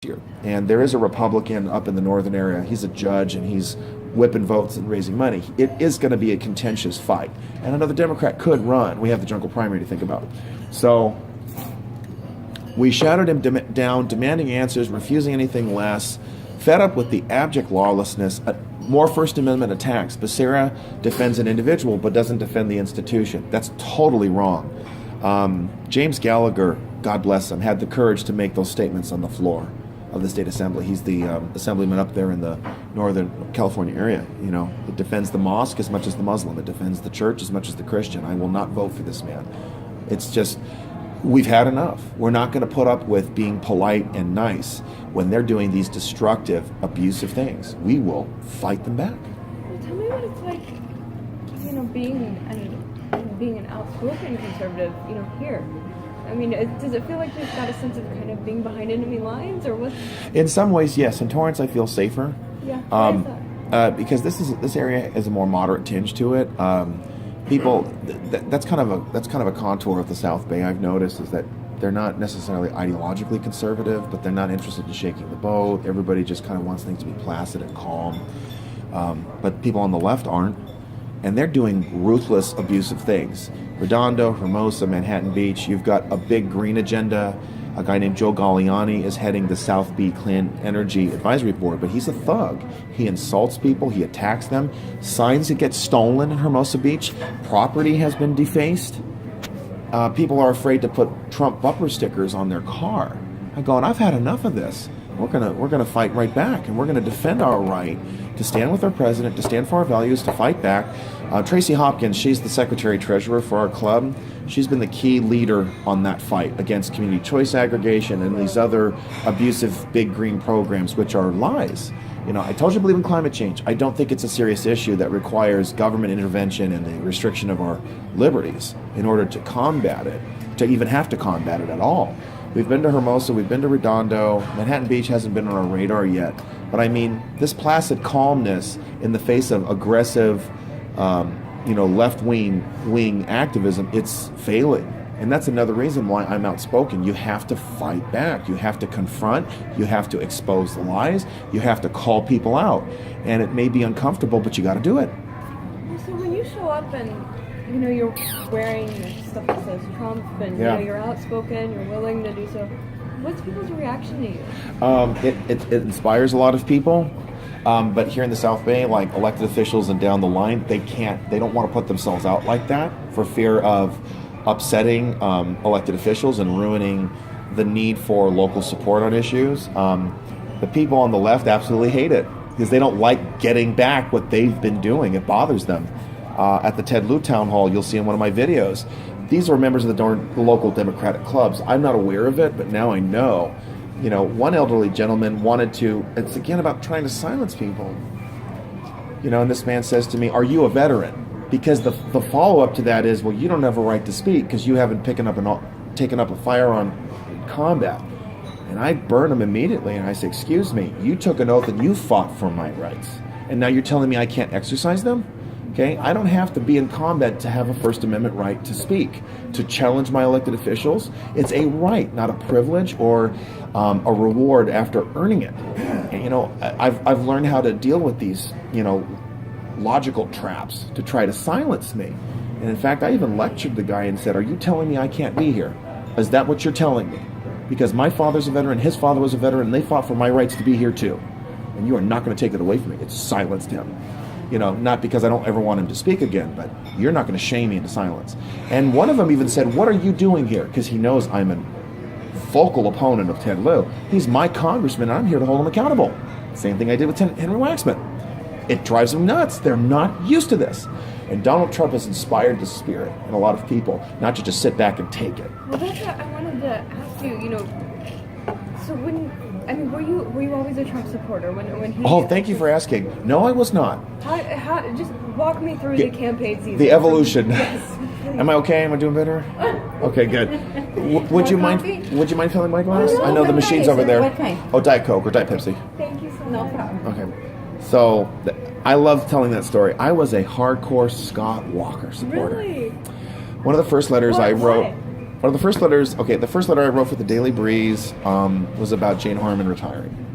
year. And there is a Republican up in the northern area. He's a judge and he's whipping votes and raising money. It is going to be a contentious fight. And another Democrat could run. We have the jungle primary to think about. So we shouted him down, demanding answers, refusing anything less, fed up with the abject lawlessness, more First Amendment attacks. Becerra defends an individual but doesn't defend the institution. That's totally wrong. James Gallagher, God bless him, had the courage to make those statements on the floor of the state assembly. He's the assemblyman up there in the northern California area. You know, it defends the mosque as much as the Muslim. It defends the church as much as the Christian. I will not vote for this man. It's just, we've had enough. We're not going to put up with being polite and nice when they're doing these destructive, abusive things. We will fight them back. Well, tell me what it's like, you know, being an outspoken conservative, you know, here. I mean, does it feel like you've got a sense of kind of being behind enemy lines, or what? In some ways, yes. In Torrance, I feel safer. Yeah. Why is that? Because this area has a more moderate tinge to it. People, that's kind of a contour of the South Bay. I've noticed is that they're not necessarily ideologically conservative, but they're not interested in shaking the boat. Everybody just kind of wants things to be placid and calm. But people on the left aren't. And they're doing ruthless, abusive things. Redondo, Hermosa, Manhattan Beach, you've got a big green agenda. A guy named Joe Galliani is heading the South Beach Clean Energy Advisory Board, but he's a thug. He insults people, he attacks them. Signs that get stolen in Hermosa Beach. Property has been defaced. People are afraid to put Trump bumper stickers on their car. I'm going, I've had enough of this. We're gonna fight right back, and we're gonna defend our right to stand with our president, to stand for our values, to fight back. Tracy Hopkins, she's the secretary treasurer for our club. She's been the key leader on that fight against community choice aggregation and these other abusive big green programs, which are lies. You know, I told you I believe in climate change. I don't think it's a serious issue that requires government intervention and the restriction of our liberties in order to combat it, to even have to combat it at all. We've been to Hermosa, we've been to Redondo. Manhattan Beach hasn't been on our radar yet. But I mean, this placid calmness in the face of aggressive, left-wing activism, it's failing. And that's another reason why I'm outspoken. You have to fight back. You have to confront. You have to expose the lies. You have to call people out. And it may be uncomfortable, but you got to do it. So when you show up and, you know, you're wearing stuff that says Trump and you know, you're outspoken, you're willing to do so, what's people's reaction to you? It inspires a lot of people. But here in the South Bay, like elected officials and down the line, they don't want to put themselves out like that for fear of upsetting elected officials and ruining the need for local support on issues. The people on the left absolutely hate it because they don't like getting back what they've been doing. It bothers them. At the Ted Lieu Town Hall, you'll see in one of my videos, these are members of the local Democratic clubs. I'm not aware of it, but now I know. You know, one elderly gentleman wanted to, it's again about trying to silence people. You know, and this man says to me, "Are you a veteran?" Because the follow-up to that is, well, you don't have a right to speak because you haven't taken up a firearm in combat. And I burn him immediately, and I say, "Excuse me, you took an oath and you fought for my rights. And now you're telling me I can't exercise them?" Okay, I don't have to be in combat to have a First Amendment right to speak, to challenge my elected officials. It's a right, not a privilege or a reward after earning it. And, you know, I've learned how to deal with these, you know, logical traps to try to silence me. And in fact, I even lectured the guy and said, "Are you telling me I can't be here? Is that what you're telling me? Because my father's a veteran, his father was a veteran, and they fought for my rights to be here too. And you are not going to take that away from me." It silenced him. You know, not because I don't ever want him to speak again, but you're not going to shame me into silence. And one of them even said, "What are you doing here?" Because he knows I'm a vocal opponent of Ted Lieu. He's my congressman, and I'm here to hold him accountable. Same thing I did with Henry Waxman. It drives them nuts. They're not used to this. And Donald Trump has inspired the spirit in a lot of people, not to just sit back and take it. Well, that's what I wanted to ask you, you know, so were you always a Trump supporter when he... Oh, thank you for asking. No, I was not. How just walk me through the campaign season. The evolution. Yes. Am I okay? Am I doing better? Okay, good. Would you mind filling my glass? Oh, no, I know the machine's over there. What kind? Oh, Diet Coke or Diet Pepsi. Thank you so much. No problem. Okay. So, I love telling that story. I was a hardcore Scott Walker supporter. Really? One of the first letters I wrote... Why? One of the first letters. Okay, the first letter I wrote for the Daily Breeze was about Jane Harmon retiring.